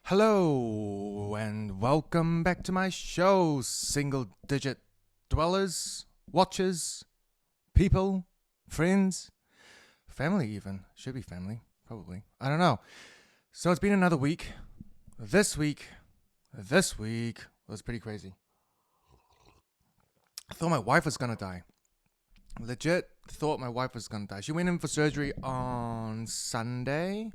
Hello, and welcome back to my show, single digit dwellers, watchers, people, friends, family, even. Should be family, probably. I don't know. So it's been another week. This week was pretty crazy. I thought my wife was gonna die. Legit thought my wife was gonna die. She went in for surgery on Sunday.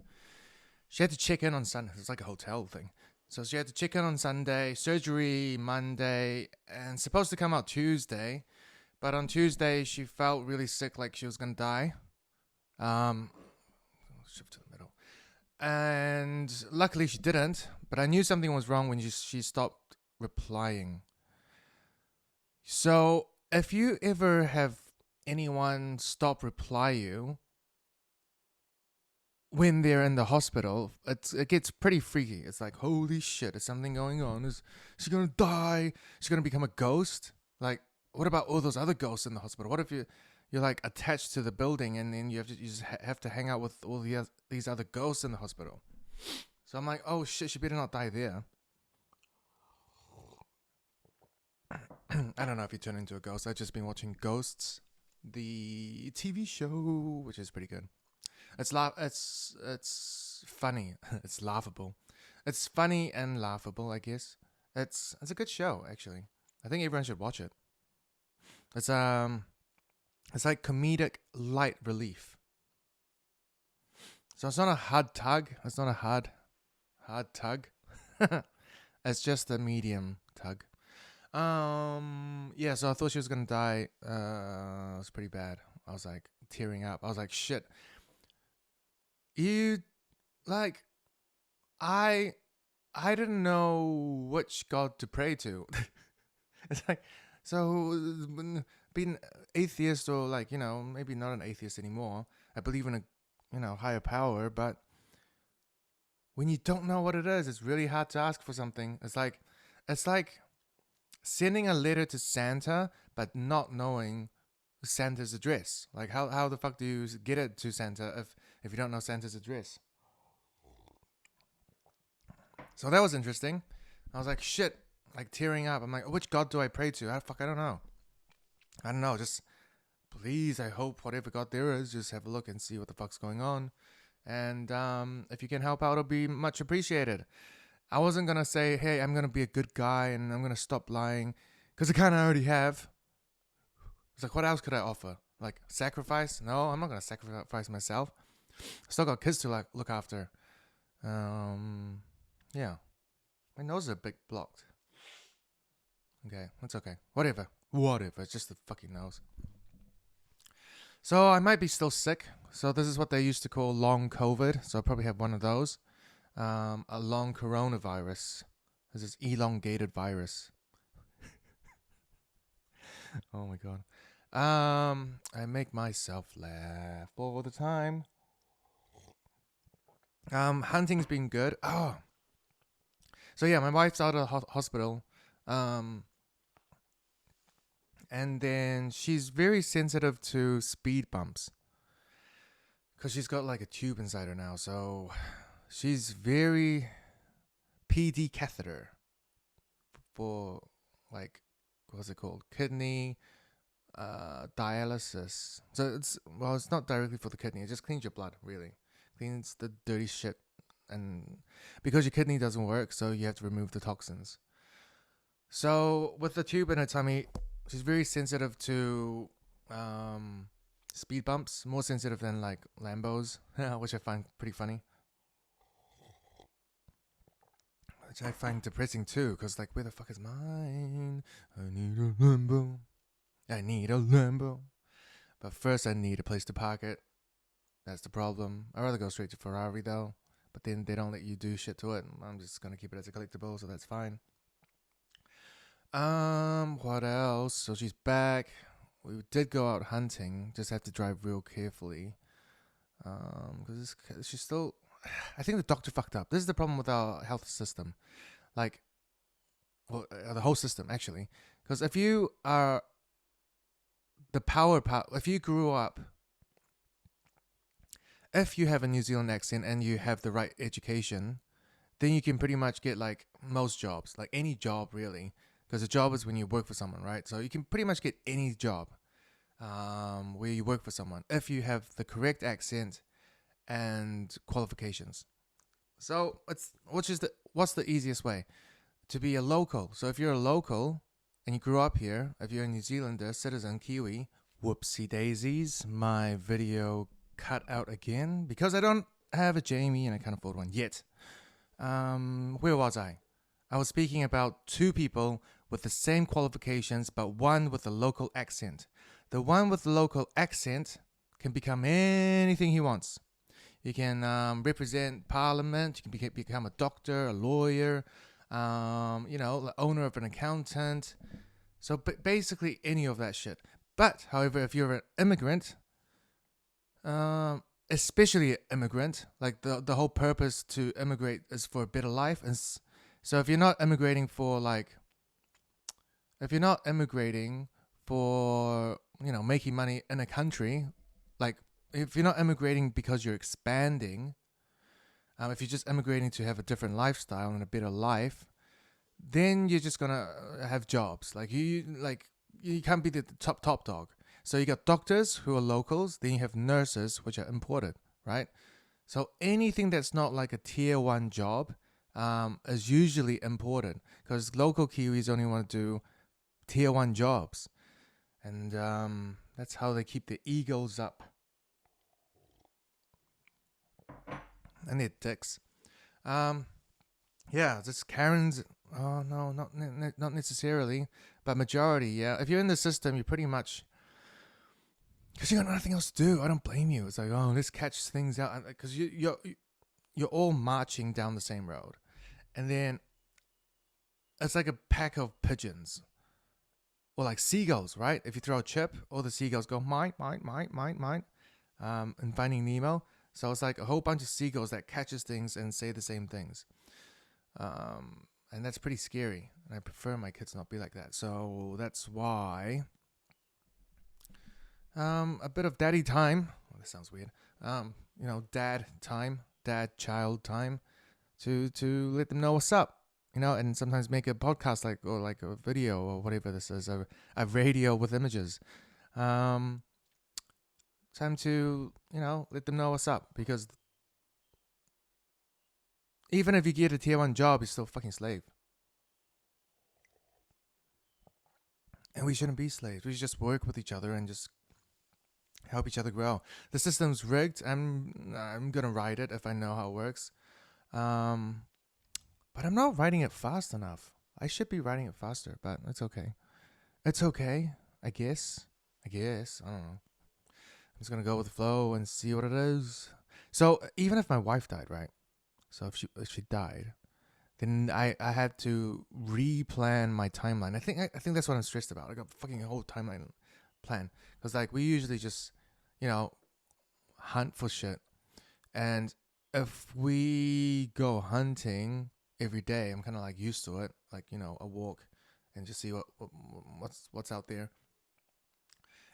She had to check in on Sunday. It's like a hotel thing. So she had to check in on Sunday, surgery Monday, and supposed to come out Tuesday. But on Tuesday, she felt really sick, like she was gonna die. Shift to the middle. And luckily she didn't. But I knew something was wrong when she stopped replying. So if you ever have anyone stop reply you when they're in the hospital, it gets pretty freaky. It's like, holy shit, is something going on? Is she gonna die? She's gonna become a ghost? Like, what about all those other ghosts in the hospital? What if you're like attached to the building and then you just have to hang out with all these other ghosts in the hospital? So I'm like, oh shit, she better not die there. I don't know if you turn into a ghost. I've just been watching Ghosts, the TV show, which is pretty good. It's funny. It's laughable. It's funny and laughable, I guess. It's a good show, actually. I think everyone should watch it. It's it's like comedic light relief. So it's not a hard tug. It's not a hard tug. It's just a medium tug. Yeah, so I thought she was gonna die. It was pretty bad. I was like tearing up. I was like, shit. You like I didn't know which God to pray to. It's like, so being atheist, or like, maybe not an atheist anymore. I believe in a higher power, but when you don't know what it is, it's really hard to ask for something. It's like sending a letter to Santa but not knowing Santa's address. Like, how the fuck do you get it to Santa if you don't know Santa's address? So that was interesting. I was like, shit, like tearing up. I'm like, which God do I pray to? I don't know. I don't know. Just please, I hope whatever God there is, just have a look and see what the fuck's going on. And if you can help out, it'll be much appreciated. I wasn't gonna say, hey, I'm gonna be a good guy and I'm gonna stop lying, because I kind of already have. It's like, what else could I offer? Like, sacrifice? No, I'm not gonna sacrifice myself. Still got kids to like look after. Yeah. My nose is a bit blocked. Okay, that's okay. Whatever. It's just the fucking nose. So I might be still sick. So this is what they used to call long COVID. So I'll probably have one of those. A long coronavirus. This is elongated virus. Oh my god. I make myself laugh all the time. Hunting's been good. Oh. So yeah, my wife's out of the hospital. And then she's very sensitive to speed bumps, because she's got like a tube inside her now. So she's very PD catheter for, like, what's it called? Kidney dialysis. So it's not directly for the kidney. It just cleans your blood, really. Cleans the dirty shit. And because your kidney doesn't work, so you have to remove the toxins. So with the tube in her tummy, she's very sensitive to speed bumps. More sensitive than like Lambos, which I find pretty funny. Which I find depressing too, because like, where the fuck is mine? I need a Lambo. But first I need a place to park it. That's the problem. I'd rather go straight to Ferrari though. But then they don't let you do shit to it. I'm just gonna keep it as a collectible, so that's fine. What else? So she's back. We did go out hunting. Just have to drive real carefully. Because she's still. I think the doctor fucked up. This is the problem with our health system. Like, well, the whole system actually. Because if you are if you grew up, if you have a New Zealand accent and you have the right education, then you can pretty much get like most jobs, like any job really, because a job is when you work for someone, right? So you can pretty much get any job where you work for someone if you have the correct accent and qualifications. So what's the easiest way to be a local? So if you're a local and you grew up here, if you're a New Zealander, citizen, Kiwi, whoopsie daisies, my video cut out again because I don't have a Jamie and I can't afford one yet. Where was I? I was speaking about two people with the same qualifications, but one with a local accent. The one with the local accent can become anything he wants. You can represent parliament. You can become a doctor, a lawyer, the owner of an accountant. So basically any of that shit. But, however, if you're an immigrant, especially an immigrant, like the whole purpose to immigrate is for a better life. And so if you're not immigrating for making money in a country, like if you're not immigrating because you're expanding, if you're just immigrating to have a different lifestyle and a better life, then you're just gonna have jobs. Like you can't be the top dog. So you got doctors who are locals, then you have nurses which are imported, right? So anything that's not like a tier 1 job is usually imported because local Kiwis only want to do tier 1 jobs. And that's how they keep their egos up. And their dicks. This Karen's. Oh no, not necessarily, but majority. Yeah, if you're in the system, you pretty much because you got nothing else to do. I don't blame you. It's like, oh, let's catch things out because you're all marching down the same road, and then it's like a pack of pigeons. Or like seagulls, right? If you throw a chip, all the seagulls go, mine. In Finding Nemo. So it's like a whole bunch of seagulls that catches things and say the same things. And that's pretty scary. And I prefer my kids not be like that. So that's why a bit of daddy time. Oh, that sounds weird. Dad-child time to let them know what's up. And sometimes make a podcast or a video or whatever this is, a radio with images. Time to, let them know what's up because even if you get a tier 1 job, you're still a fucking slave. And we shouldn't be slaves. We should just work with each other and just help each other grow. The system's rigged. I'm gonna ride it if I know how it works. But I'm not writing it fast enough. I should be writing it faster, but it's okay. It's okay, I guess. I don't know. I'm just going to go with the flow and see what it is. So even if my wife died, right? So if she died, then I had to replan my timeline. I think that's what I'm stressed about. I got fucking a whole timeline plan. Because we usually just, hunt for shit. And if we go hunting every day, I'm kind of used to it, a walk and just see what's out there.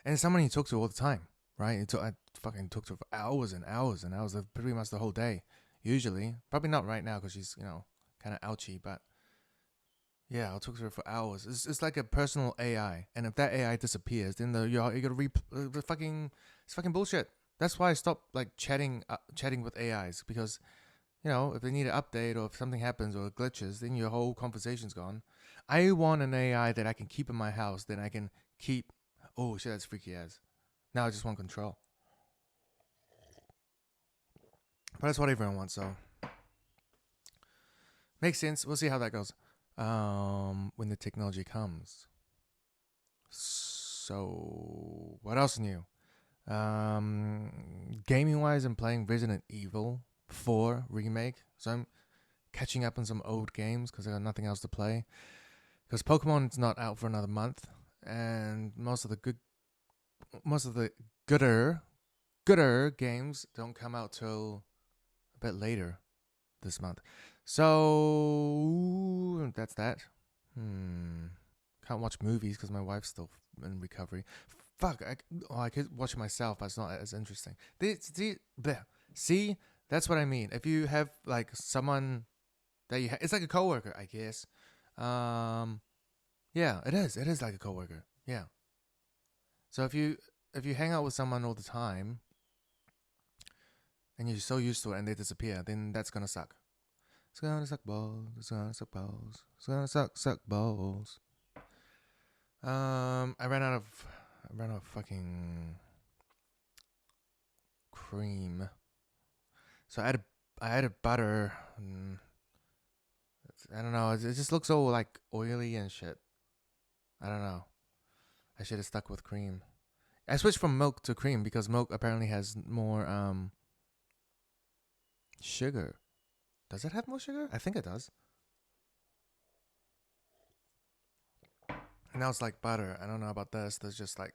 And it's someone you talk to all the time, right? I fucking talk to her for hours and hours and hours, pretty much the whole day. Usually, probably not right now because she's kind of ouchy, but yeah, I'll talk to her for hours. It's like a personal AI, and if that AI disappears, then you gotta it's fucking bullshit. That's why I stopped chatting with AIs because. If they need an update or if something happens or glitches, then your whole conversation's gone. I want an AI that I can keep in my house, that I can keep. Oh shit, that's freaky ass. Now I just want control. But that's what everyone wants, so makes sense. We'll see how that goes when the technology comes. So what else new? Gaming wise, I'm playing Resident Evil 4 remake, so I'm catching up on some old games because I got nothing else to play. Because Pokemon's not out for another month, and most of the gooder games don't come out till a bit later this month. So that's that. Can't watch movies because my wife's still in recovery. Fuck, I could watch it myself, but it's not as interesting. See, that's what I mean. If you have someone that you it's like a coworker, I guess. Yeah, it is. It is like a coworker. Yeah. So if you hang out with someone all the time and you're so used to it and they disappear, then that's gonna suck. It's gonna suck balls. It's gonna suck balls. It's gonna suck balls. I ran out of fucking cream. So I added butter. I don't know. It just looks so like oily and shit. I don't know. I should have stuck with cream. I switched from milk to cream because milk apparently has more sugar. Does it have more sugar? I think it does. Now it's like butter. I don't know about this. There's just like,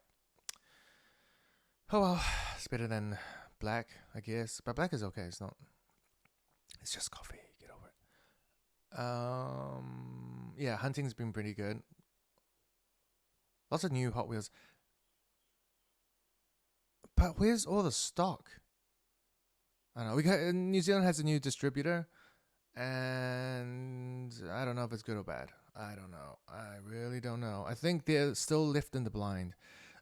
oh well, it's better than black, I guess. But black is okay. It's not. It's just coffee. Get over it. Yeah, hunting's been pretty good. Lots of new Hot Wheels. But where's all the stock? I don't know. New Zealand has a new distributor, and I don't know if it's good or bad. I don't know. I really don't know. I think they're still left in the blind.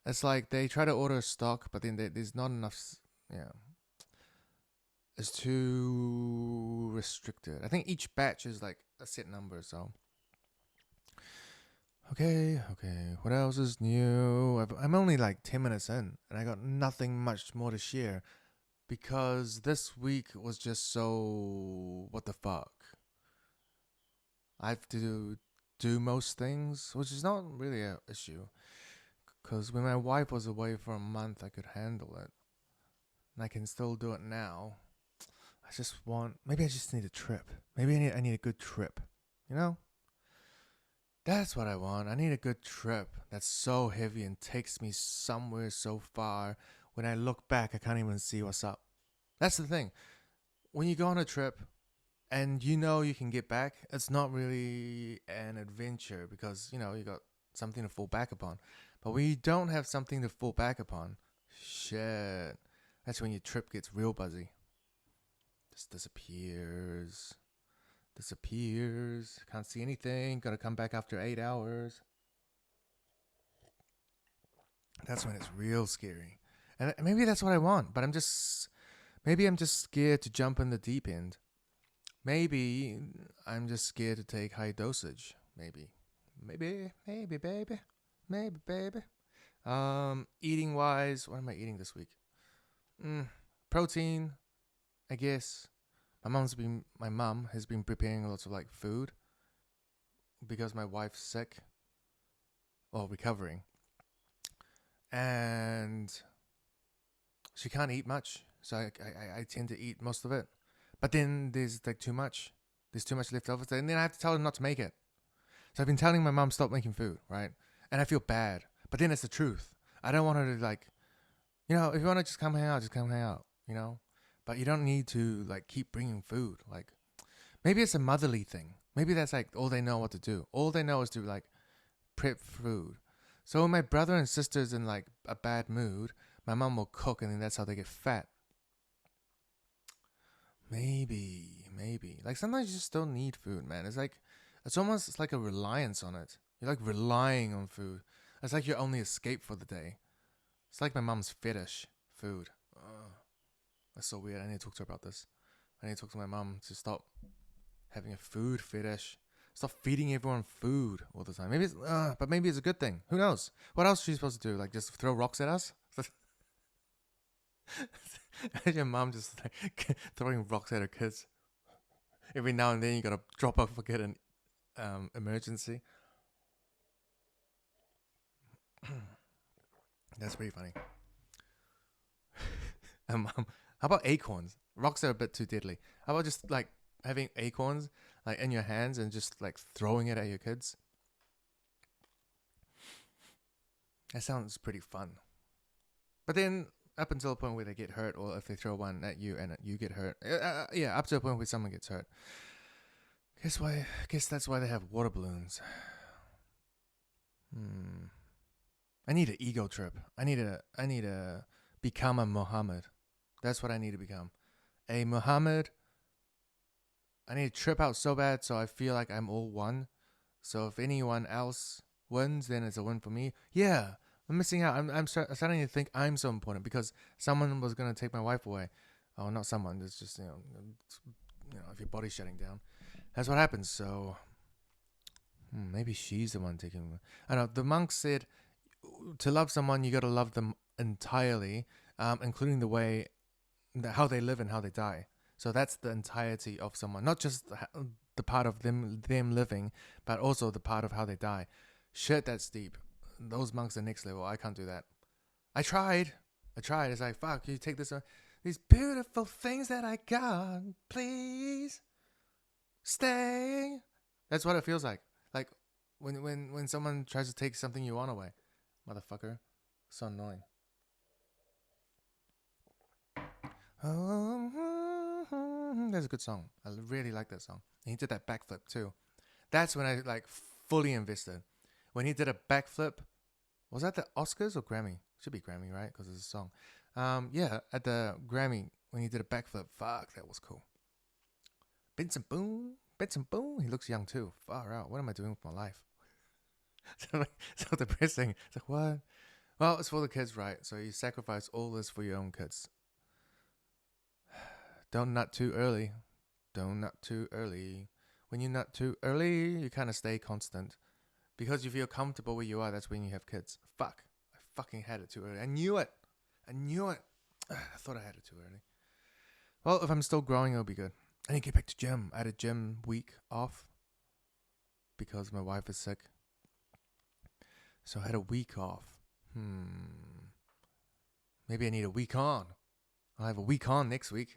It's like they try to order stock, but then there's not enough. Yeah, it's too restricted. I think each batch is like a set number. So okay. What else is new? I'm only like 10 minutes in, and I got nothing much more to share because this week was just so what the fuck. I have to do most things, which is not really an issue. Because when my wife was away for a month, I could handle it. And I can still do it now. Maybe I just need a trip. Maybe I need a good trip. You know? That's what I want. I need a good trip that's so heavy and takes me somewhere so far. When I look back, I can't even see what's up. That's the thing. When you go on a trip, and you know you can get back, it's not really an adventure because, you got something to fall back upon. But when you don't have something to fall back upon, shit, that's when your trip gets real buzzy. Just disappears. Can't see anything. Gotta come back after 8 hours. That's when it's real scary. And maybe that's what I want, but I'm just scared to jump in the deep end. Maybe I'm just scared to take high dosage. Maybe, baby. Eating wise, what am I eating this week? Protein, I guess. My mom has been preparing lots of like food because my wife's sick or recovering, and she can't eat much. So I tend to eat most of it. But then there's like too much. There's too much left over. And then I have to tell her not to make it. So I've been telling my mom stop making food, right? And I feel bad. But then it's the truth. I don't want her to like, if you want to just come hang out, But you don't need to like keep bringing food. Like maybe it's a motherly thing. Maybe that's like all they know what to do. All they know is to like prep food. So when my brother and sister's in like a bad mood, my mom will cook and then that's how they get fat. Maybe. Like sometimes you just don't need food, man. It's almost like a reliance on it. You're like relying on food. It's like your only escape for the day. It's like my mom's fetish, food. That's so weird. I need to talk to her about this. I need to talk to my mom to stop having a food fetish. Stop feeding everyone food all the time. But maybe it's a good thing. Who knows? What else is she supposed to do? Like just throw rocks at us? Your mom just like throwing rocks at her kids. Every now and then you gotta drop off forget an emergency. That's pretty funny. How about acorns? Rocks are a bit too deadly. How about just like having acorns like in your hands and just like throwing it at your kids? That sounds pretty fun. But then up until a point where they get hurt, or if they throw one at you and you get hurt, up to a point where someone gets hurt. Guess that's why they have water balloons. I need an ego trip. I need to become a Muhammad. That's what I need to become. A Muhammad. I need to trip out so bad so I feel like I'm all one. So if anyone else wins, then it's a win for me. Yeah, I'm missing out. I'm starting to think I'm so important because someone was gonna take my wife away. Oh, not someone. It's just if your body's shutting down, that's what happens. So maybe she's the one taking. I know the monk said to love someone, you got to love them entirely, including the way how they live and how they die. So that's the entirety of someone, not just the part of them living, but also the part of how they die. Shit, that's deep. Those monks are next level. I can't do that. I tried. It's like, fuck, you take this, these beautiful things that I got, please stay. That's what it feels like. Like when someone tries to take something you want away, motherfucker. So annoying. That's a good song. I really like that song. And he did that backflip too. That's when I like fully invested. When he did a backflip, was that the Oscars or Grammy? Should be Grammy, right? Because it's a song. Yeah, at the Grammy when he did a backflip. Fuck, that was cool. Benson Boone. He looks young too. Far out. What am I doing with my life? so depressing. It's like, what? Well, it's for the kids, right? So you sacrifice all this for your own kids. Don't nut too early. Don't nut too early. When you nut too early, you kind of stay constant. Because you feel comfortable where you are, that's when you have kids. Fuck. I fucking had it too early. I knew it. I thought I had it too early. Well, if I'm still growing, it'll be good. I need to get back to gym. I had a gym week off because my wife is sick. So I had a week off. Maybe I need a week on. I'll have a week on next week.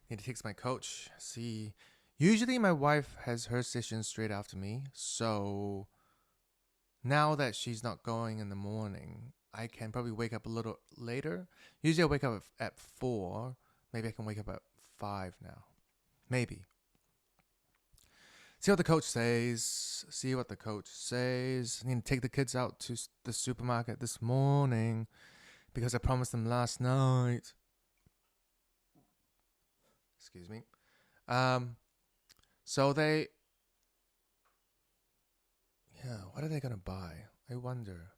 Need to text my coach. See, usually my wife has her sessions straight after me. So now that she's not going in the morning, I can probably wake up a little later. Usually I wake up at 4. Maybe I can wake up at 5 now. Maybe. See what the coach says. I need to take the kids out to the supermarket this morning because I promised them last night. Excuse me. So they... Yeah, what are they going to buy? I wonder.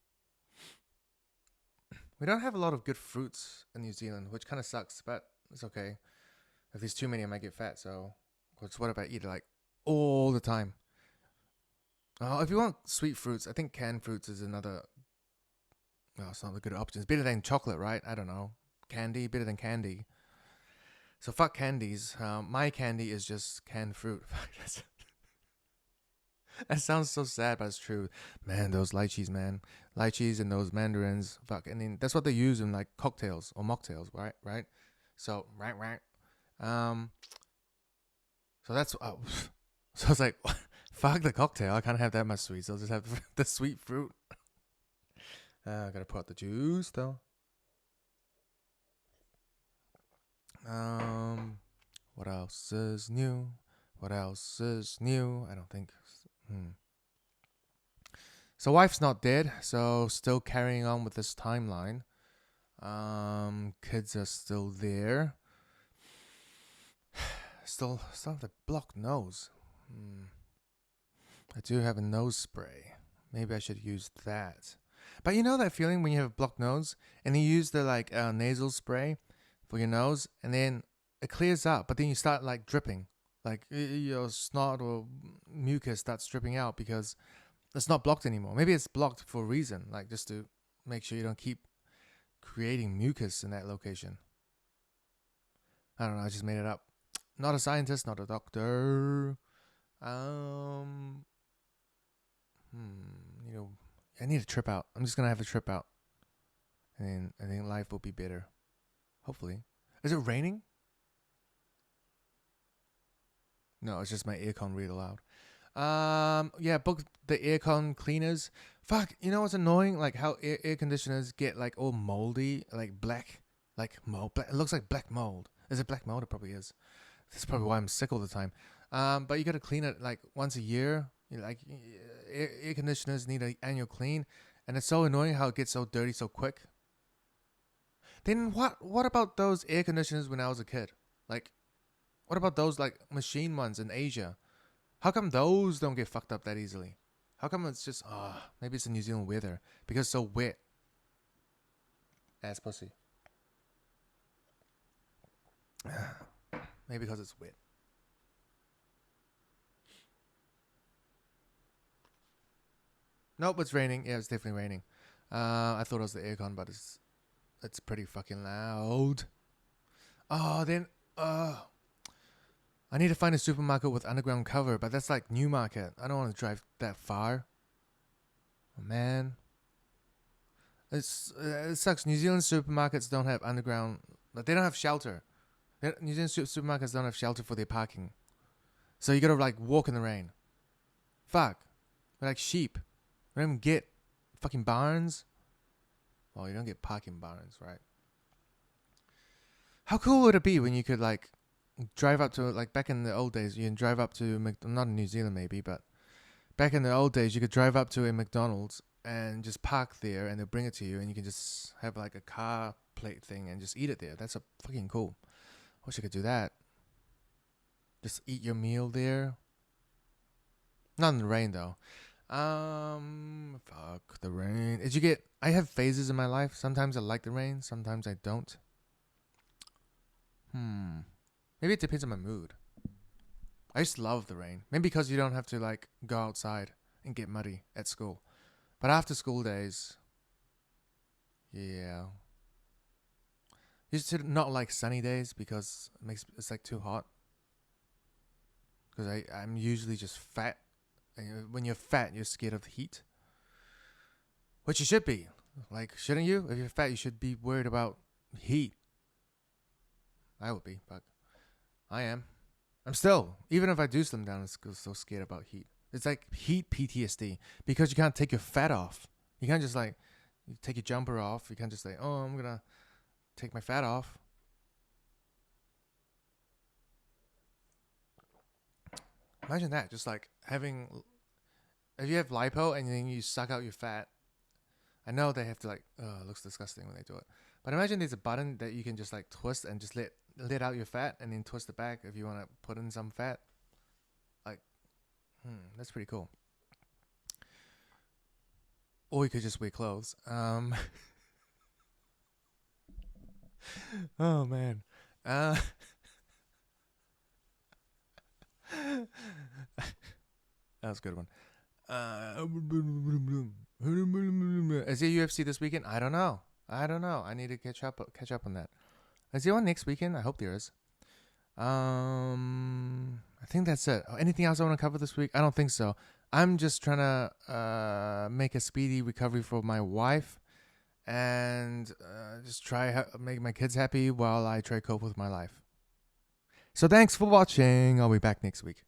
We don't have a lot of good fruits in New Zealand, which kind of sucks, but it's okay. If there's too many, I might get fat, so... What if I eat it like all the time? If you want sweet fruits, I think canned fruits is another... Well, it's not a good option. It's better than chocolate, right? I don't know. Candy, better than candy. So fuck candies. My candy is just canned fruit. That sounds so sad, but it's true. Man, those lychees, man. Lychees and those mandarins. Fuck. I mean, that's what they use in like cocktails or mocktails, right? So, right. So that's... so it's like, fuck the cocktail. I can't have that much sweet. So I'll just have the sweet fruit. I gotta put out the juice, though. What else is new? I don't think. So wife's not dead, so still carrying on with this timeline. Kids are still there. Still have the blocked nose. I do have a nose spray. Maybe I should use that. But you know that feeling when you have a blocked nose and you use the like nasal spray for your nose and then it clears up, but then you start like dripping. Like your snot or mucus starts dripping out because it's not blocked anymore. Maybe it's blocked for a reason, like just to make sure you don't keep creating mucus in that location. I don't know, I just made it up. Not a scientist, not a doctor. I need a trip out. I'm just gonna have a trip out. And I think life will be better. Hopefully. Is it raining? No, it's just my aircon really loud. Yeah, book the aircon cleaners. Fuck, you know what's annoying? Like how air conditioners get like all moldy, like black, like mold. It looks like black mold. Is it black mold? It probably is. That's probably why I'm sick all the time. But you gotta clean it like once a year. Like air conditioners need an annual clean, and it's so annoying how it gets so dirty so quick. Then what about those air conditioners when I was a kid? Like What about those like machine ones in Asia? How come those don't get fucked up that easily? How come it's just maybe it's the New Zealand weather because it's so wet. Ass pussy. Maybe because it's wet. Nope, it's raining. Yeah, it's definitely raining. I thought it was the aircon, but it's pretty fucking loud. Oh, then I need to find a supermarket with underground cover, but that's like Newmarket. I don't want to drive that far. Oh, man, it sucks. New Zealand supermarkets don't have underground. Like, they don't have shelter. New Zealand supermarkets don't have shelter for their parking, so you gotta like walk in the rain. Fuck, we're like sheep. We don't even get fucking barns. Well, you don't get parking barns, right? How cool would it be when you could like drive up to, like, back in the old days, you can drive up to not in New Zealand maybe, but back in the old days you could drive up to a McDonald's and just park there and they'll bring it to you and you can just have like a car plate thing and just eat it there. That's a fucking cool. Wish I could do that. Just eat your meal there. Not in the rain though. Fuck the rain. I have phases in my life. Sometimes I like the rain, sometimes I don't. Maybe it depends on my mood. I just love the rain. Maybe because you don't have to like go outside and get muddy at school. But after school days, yeah. Used to not like sunny days because it's like too hot. Because I'm usually just fat. And when you're fat, you're scared of the heat. Which you should be. Like, shouldn't you? If you're fat, you should be worried about heat. I would be, but I am. I'm still. Even if I do slim down, I'm still scared about heat. It's like heat PTSD because you can't take your fat off. You can't just like you take your jumper off. You can't just say, "Oh, I'm gonna take my fat off." Imagine that, just like having. If you have lipo and then you suck out your fat, I know they have to like. It looks disgusting when they do it. But imagine there's a button that you can just like twist and just let out your fat and then twist it back if you want to put in some fat. Like, that's pretty cool. Or you could just wear clothes. Oh man. That was a good one. Is there UFC this weekend? I don't know. I need to catch up on that. Is there one next weekend? I hope there is. I think that's it. Anything else I want to cover this week? I don't think so. I'm just trying to make a speedy recovery for my wife and just try make my kids happy while I try to cope with my life. So thanks for watching. I'll be back next week.